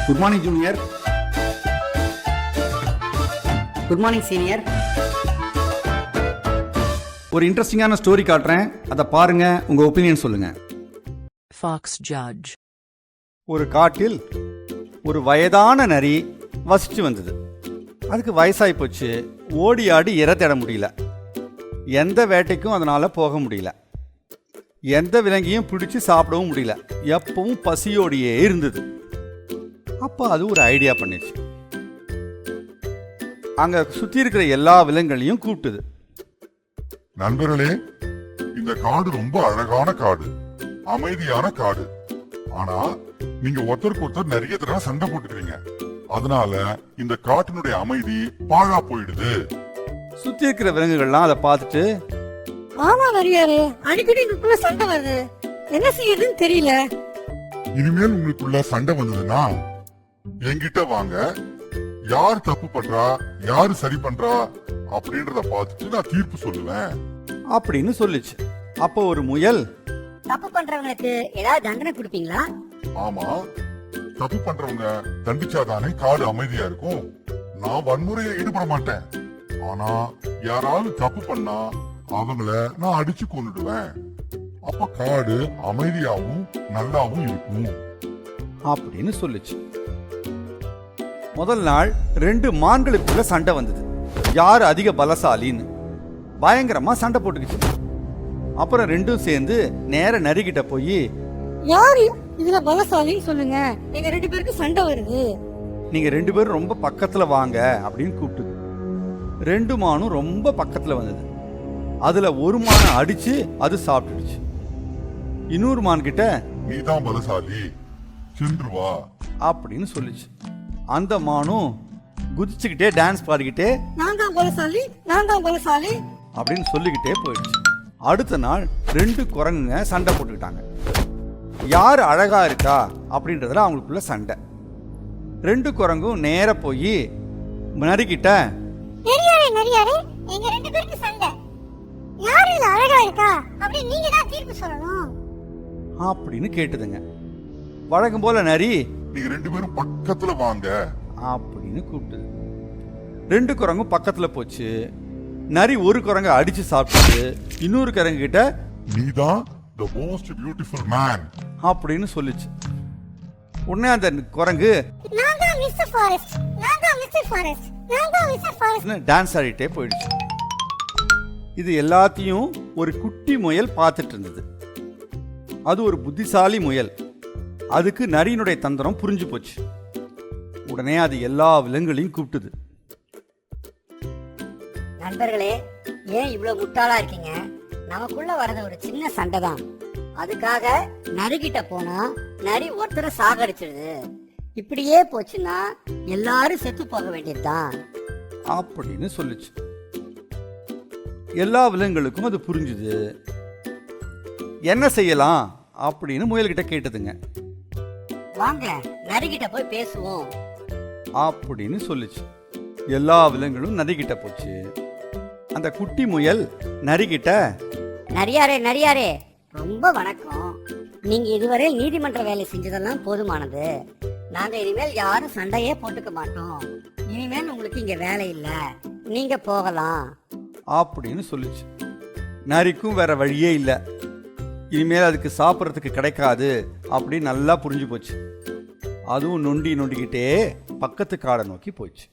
Good morning junior. Good morning senior. ஒரு இன்ட்ரெஸ்டிங்கான story காட்டுறேன், அதை பாருங்க, உங்க ஒப்பீனியன் சொல்லுங்க. Fox Judge. ஒரு காட்டில் ஒரு வயதான நரி வசிச்சு வந்தது. அதுக்கு வயசாகி போச்சு. ஓடி ஆடி இரை தேட முடியல. எந்த வேட்டைக்கும் அதனால போக முடியல. எந்த விலங்கையும் பிடிச்சி சாப்பிடவும் முடியல. எப்பவும் பசியோடையே இருந்தது. அப்போ அது ஒரு ஐடியா பண்ணிச்சு. அங்க சுத்தி இருக்கிற எல்லா விலங்குகளையும் கூப்பிட்டுது. நண்பர்களே, இந்த காடு ரொம்ப அழகான காடு, அமைதியான காடு. ஆனா நீங்க ஒருத்தருக்கு ஒருத்தர் நிறைய தடவை சண்டை போட்டுக்கிறீங்க. அதனால இந்த காட்டினுடைய அமைதி பாழா போயிடுது. சுத்தி இருக்கிற விலங்குகள்லாம் அதை பார்த்துட்டு, ஆமா நரியாரு, அடிக்கடி உங்களுக்குள்ள சண்டை வருது, என்ன செய்யறதுன்னு தெரியல. இனிமேல் உங்களுக்குள்ள சண்டை வந்ததுன்னா என்கிட்ட வாங்க. யார் தப்பு பண்றா, யாரு சரி பண்றா அப்படின்றத பார்த்துட்டு நான் தீர்ப்பு சொல்லுவேன் அப்படின்னு சொல்லுச்சு. அப்போ ஒரு முயல், தப்பு பண்றவங்களுக்கு ஏதாவது தண்டனை கொடுப்பீங்களா? ஆமா, தப்பு பண்றவங்க தண்டிச்சாதானே காடு அமைதியா இருக்கும். நான் வன்முறையில ஈடுபட மாட்டேன். ஆனா யாராவது தப்பு பண்ணா அவங்கள நான் அடிச்சு கொன்னுடுவேன். அப்ப காடு அமைதியாவும் நல்லாவும் இருக்கும் அப்படின்னு சொல்லுச்சு. முதல் நாள் 2 மான்களுக்குள்ள சண்டை வந்தது. யார் அதிக பலசாலின்னு பயங்கரமா சண்டை போட்டுக்கிச்சு. அப்புறம் ரெண்டும் சேர்ந்து நேர நரிக்கிட்ட போய், யாரு இதுல பலசாலின்னு சொல்லுங்க, எங்க 2 பேருக்கு சண்டை வருது. நீங்க 2 பேரும் ரொம்ப பக்கத்துல வாங்க அப்படின்னு கூப்பிட்டுது. 2 மானும் ரொம்ப பக்கத்துல வந்தது. அதுல ஒரு மானை அடிச்சு அது சாப்பிட்டுடுச்சு. இன்னொரு மான் கிட்ட, நீதான் பலசாலி, சென்று வா அப்படின்னு சொல்லுச்சு. அந்த மானும் குதிச்சுக்கிட்டே டான்ஸ் பாடிக்கிட்டே, நான் தான் பலசாலி, நான் தான் பலசாலி அப்படின்னு சொல்லிக்கிட்டே போயிடுச்சு. அடுத்த நாள் 2 குரங்குங்க சண்டை போட்டுக்கிட்டாங்க. யார் அழகா இருக்கா அப்படின்றதுல அவங்களுக்குள்ள சண்டை. 2 குரங்கும் நேர போய் நரிக்கிட்ட, நரியாரே நரியாரே, எங்க 2 பேருக்கு சண்டை, யாரு இதுல அழகா இருக்கா அப்படி நீங்க தான் தீர்ப்பு சொல்லணும் அப்படின்னு கேட்டுதுங்க. வழக்கம் போல நரி நீங்க 2 பேரும் பக்கத்துல வாங்க அப்படின்னு கூப்பிட்டுது. 2 குரங்கும் பக்கத்துல போச்சு. நரி ஒரு குரங்க அடிச்சு சாப்பிட்டு இன்னொரு குரங்கு கிட்ட, நீதான் the most beautiful man அப்படின்னு சொல்லுச்சு. உடனே அந்த குரங்கு நான் தான் மிஸ்டர் ஃபாரஸ்ட், நான் தான் மிஸ்டர் ஃபாரஸ்ட், நான் தான் மிஸ்டர் ஃபாரஸ்ட் டான்ஸ் ஆடிட்டே போயிடுச்சு. இது எல்லாத்தையும் ஒரு குட்டி முயல் பார்த்துட்டு இருந்தது. அது ஒரு புத்திசாலி முயல். அதுக்கு நரியினுடைய தந்திரம் புரிஞ்சு போச்சு. உடனே அது எல்லா விலங்குகளையும் கூப்பிட்டுது. நண்பர்களே, ஏன் இவ்வளவு முட்டாளா இருக்கீங்க? நமக்குள்ள வரது ஒரு சின்ன சண்டை தான். அதுக்காக நரிகிட்ட போனா நரி ஒருத்தரை சாகடிச்சிடுது. இப்படியே போச்சுன்னா எல்லாரும் செத்து போக வேண்டியதுதான் அப்படின்னு சொல்லுச்சு. எல்லா விலங்குகளுக்கும் அது புரிஞ்சுது. என்ன செய்யலாம் அப்படின்னு முயல்கிட்ட கேட்டதுங்க. வாங்க நரிகிட்ட போய் பேசுவோம் அப்படின்னு சொல்லுச்சு. எல்லா விலங்குகளும் நரிகிட்ட போச்சு. அந்த குட்டி முயல் நரிகிட்ட, நரியாரே நரியாரே, ரொம்ப வணக்கம். நீங்க இதுவரை நீதிமன்ற வேலை செஞ்சதெல்லாம் போதுமானது. நாங்க இனிமேல் யாரும் சண்டையே போட்டுக்க மாட்டோம். இனிமேல் உங்களுக்கு இங்க வேலை இல்ல, நீங்க போகலாம் அப்படின்னு சொல்லுச்சு. நரிக்கும் வேற வழியே இல்லை. இனிமேல் அதுக்கு சாப்பிட்றதுக்கு கிடைக்காது அப்படின்னு நல்லா புரிஞ்சு போச்சு. அதுவும் நொண்டி நொண்டிக்கிட்டே பக்கத்து காடை நோக்கி போச்சு.